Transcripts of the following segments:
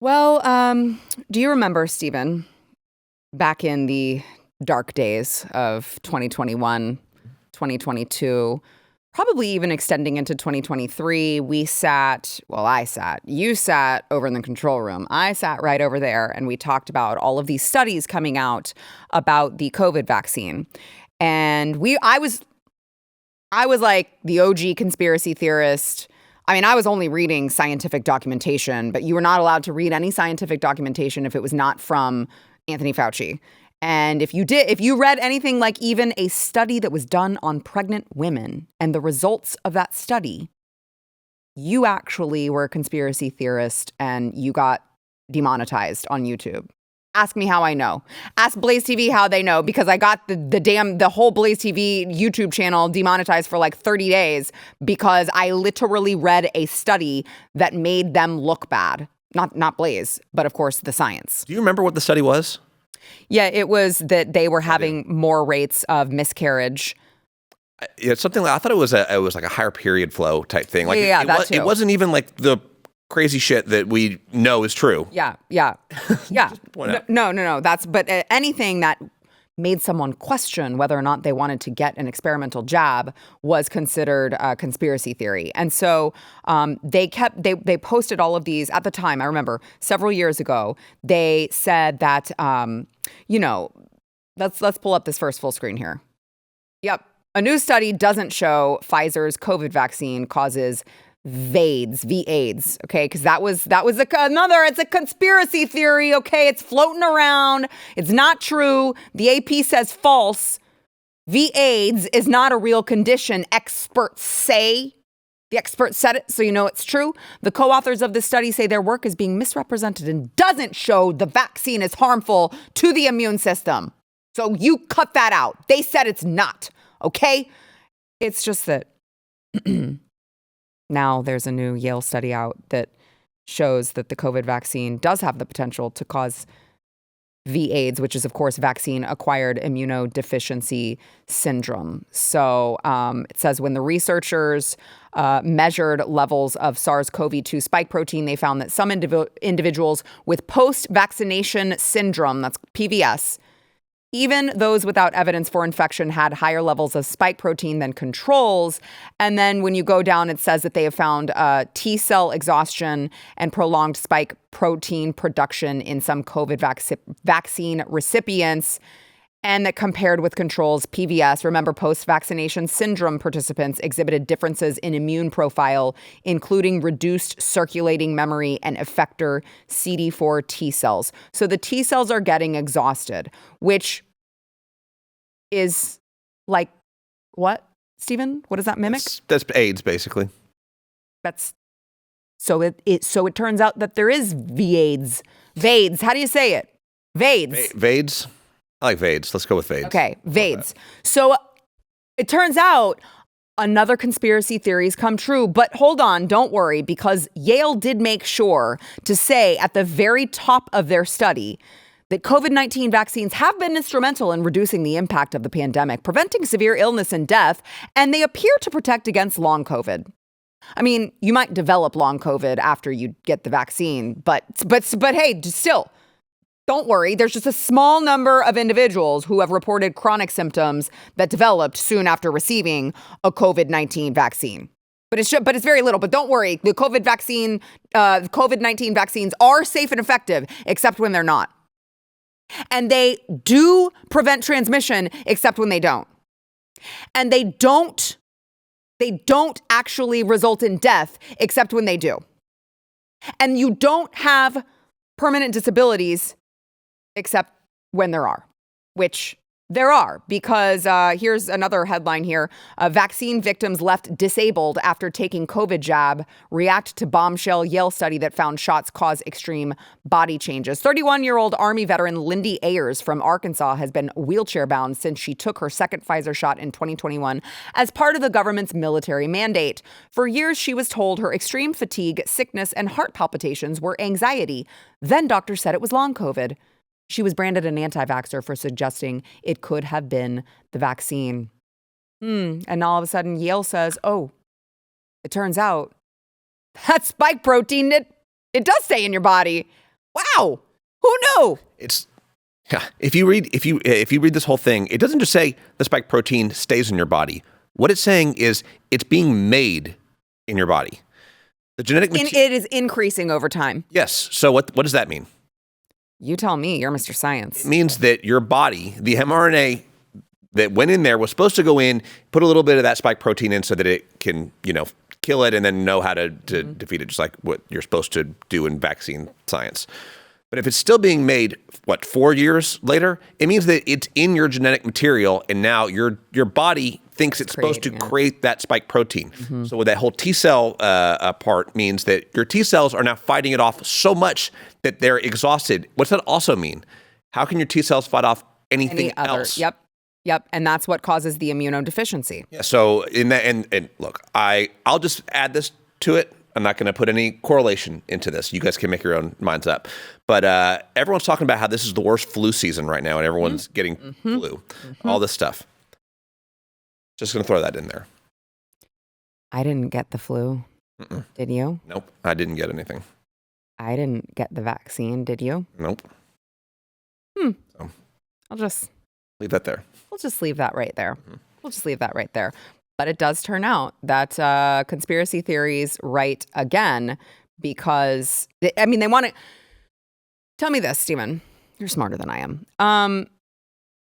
Well, do you remember, Stephen, back in the dark days of 2021, 2022, probably even extending into 2023, you sat over in the control room. I sat right over there, and we talked about all of these studies coming out about the COVID vaccine. And I was like the OG conspiracy theorist. I mean, I was only reading scientific documentation, but you were not allowed to read any scientific documentation if it was not from Anthony Fauci. And if you read anything like even a study that was done on pregnant women and the results of that study, you actually were a conspiracy theorist and you got demonetized on YouTube. Ask me how I know. Ask Blaze TV how they know, because I got the whole Blaze TV YouTube channel demonetized for like 30 days because I literally read a study that made them look bad. Not Blaze, but of course the science. Do you remember what the study was? Yeah, it was that they were having more rates of miscarriage. Yeah, something like, I thought it was like a higher period flow type thing. Like that too. It wasn't even like the crazy shit that we know is true. Yeah. No. But anything that made someone question whether or not they wanted to get an experimental jab was considered a conspiracy theory. And so they posted all of these at the time. I remember several years ago, they said that, let's pull up this first full screen here. Yep. A new study doesn't show Pfizer's COVID vaccine causes VAIDs, okay? Because that was it's a conspiracy theory, okay? It's floating around. It's not true. The AP says false. VAIDs is not a real condition, experts say. The experts said it, so you know it's true. The co-authors of this study say their work is being misrepresented and doesn't show the vaccine is harmful to the immune system. So you cut that out. They said it's not, okay? It's just that now there's a new Yale study out that shows that the COVID vaccine does have the potential to cause VAIDs, which is, of course, Vaccine Acquired Immune Deficiency syndrome. So it says when the researchers measured levels of SARS-CoV-2 spike protein, they found that some individuals with post-vaccination syndrome, that's PVS, even those without evidence for infection had higher levels of spike protein than controls. And then when you go down, it says that they have found T cell exhaustion and prolonged spike protein production in some COVID vaccine recipients. And that compared with controls, PVS, remember, post-vaccination syndrome participants exhibited differences in immune profile, including reduced circulating memory and effector CD4 T cells. So the T cells are getting exhausted, which is like what, Stephen? What does that mimic? That's AIDS, basically. So it turns out that there is VAIDs. VAIDs. How do you say it? VAIDs. VAIDs. I like VAIDs. Let's go with VAIDs. Okay, VAIDs. So it turns out another conspiracy theories come true. But hold on, don't worry, because Yale did make sure to say at the very top of their study that COVID-19 vaccines have been instrumental in reducing the impact of the pandemic, preventing severe illness and death, and they appear to protect against long COVID. I mean, you might develop long COVID after you get the vaccine, but hey, still, don't worry. There's just a small number of individuals who have reported chronic symptoms that developed soon after receiving a COVID-19 vaccine. But it's very little. But don't worry. The COVID-19 vaccines are safe and effective, except when they're not. And they do prevent transmission, except when they don't. And they don't actually result in death, except when they do. And you don't have permanent disabilities, except when there are, which there are, because here's another headline here. Vaccine victims left disabled after taking COVID jab react to bombshell Yale study that found shots cause extreme body changes. 31-year-old Army veteran Lindy Ayers from Arkansas has been wheelchair bound since she took her second Pfizer shot in 2021 as part of the government's military mandate. For years, she was told her extreme fatigue, sickness, and heart palpitations were anxiety. Then doctors said it was long COVID. She was branded an anti-vaxxer for suggesting it could have been the vaccine. And all of a sudden, Yale says, oh, it turns out that spike protein, it does stay in your body. Wow. Who knew? If you read this whole thing, it doesn't just say the spike protein stays in your body. What it's saying is it's being made in your body. The genetic it is increasing over time. Yes. So what does that mean? You tell me. You're Mr. Science. It means that your body, the mRNA that went in there was supposed to go in, put a little bit of that spike protein in so that it can, kill it and then know how to defeat it, just like what you're supposed to do in vaccine science. But if it's still being made, 4 years later, it means that it's in your genetic material, and now your body thinks it's supposed to create that spike protein. Mm-hmm. So with that whole T cell part means that your T cells are now fighting it off so much that they're exhausted. What's that also mean? How can your T cells fight off anything else? Yep. And that's what causes the immunodeficiency. Yeah. So in that, and look, I'll just add this to it. I'm not going to put any correlation into this. You guys can make your own minds up. But everyone's talking about how this is the worst flu season right now, and everyone's getting flu, all this stuff. Just going to throw that in there. I didn't get the flu. Mm-mm. Did you? Nope. I didn't get anything. I didn't get the vaccine. Did you? Nope. So. I'll just leave that there. We'll just leave that right there. We'll just leave that right there. But it does turn out that conspiracy theories right again because, they want to... Tell me this, Stephen. You're smarter than I am.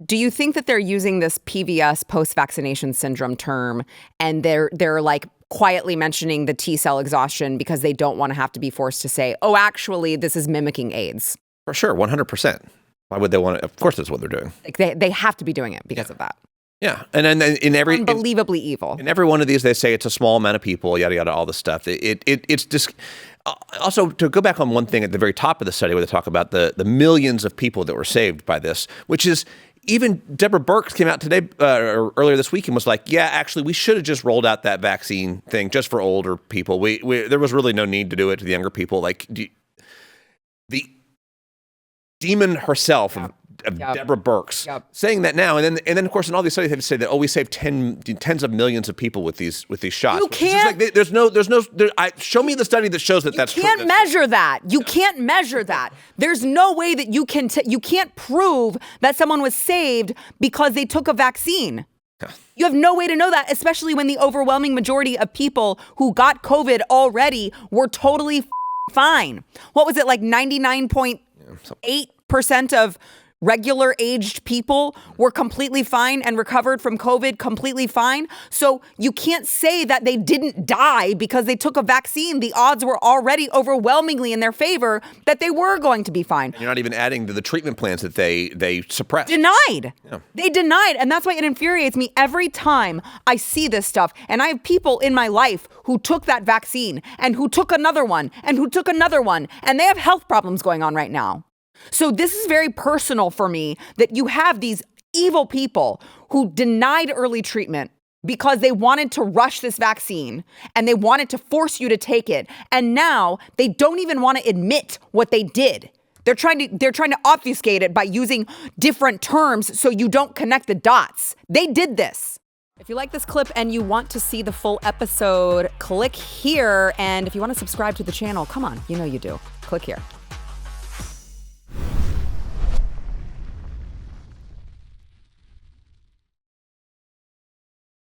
Do you think that they're using this PVS, post-vaccination syndrome term, and they're like quietly mentioning the T-cell exhaustion because they don't want to have to be forced to say, oh, actually, this is mimicking AIDS? For sure, 100%. Why would they want to? Of course, that's what they're doing. Like they have to be doing it because of that. Yeah, and then in every unbelievably evil. In every one of these, they say it's a small amount of people, yada yada, all this stuff. It's just also to go back on one thing at the very top of the study where they talk about the millions of people that were saved by this, which is even Deborah Birx came out today or earlier this week and was like, yeah, actually, we should have just rolled out that vaccine thing just for older people. There was really no need to do it to the younger people. Like the demon herself. Of Deborah Birx saying that now, and then of course in all these studies they say that we saved tens of millions of people with these shots. You can't. Show me the study that shows that's true. You can't measure that. You can't measure that. There's no way that you can. You can't prove that someone was saved because they took a vaccine. You have no way to know that, especially when the overwhelming majority of people who got COVID already were totally fine. What was it, like 99.8% of regular aged people were completely fine and recovered from COVID completely fine. So you can't say that they didn't die because they took a vaccine. The odds were already overwhelmingly in their favor that they were going to be fine. And you're not even adding to the treatment plans that they suppressed. Denied. Yeah. They denied. And that's why it infuriates me every time I see this stuff. And I have people in my life who took that vaccine and who took another one and who took another one. And they have health problems going on right now. So this is very personal for me that you have these evil people who denied early treatment because they wanted to rush this vaccine and they wanted to force you to take it. And now they don't even want to admit what they did. They're trying to obfuscate it by using different terms so you don't connect the dots. They did this. If you like this clip and you want to see the full episode, click here. And if you want to subscribe to the channel, come on, you know you do. Click here.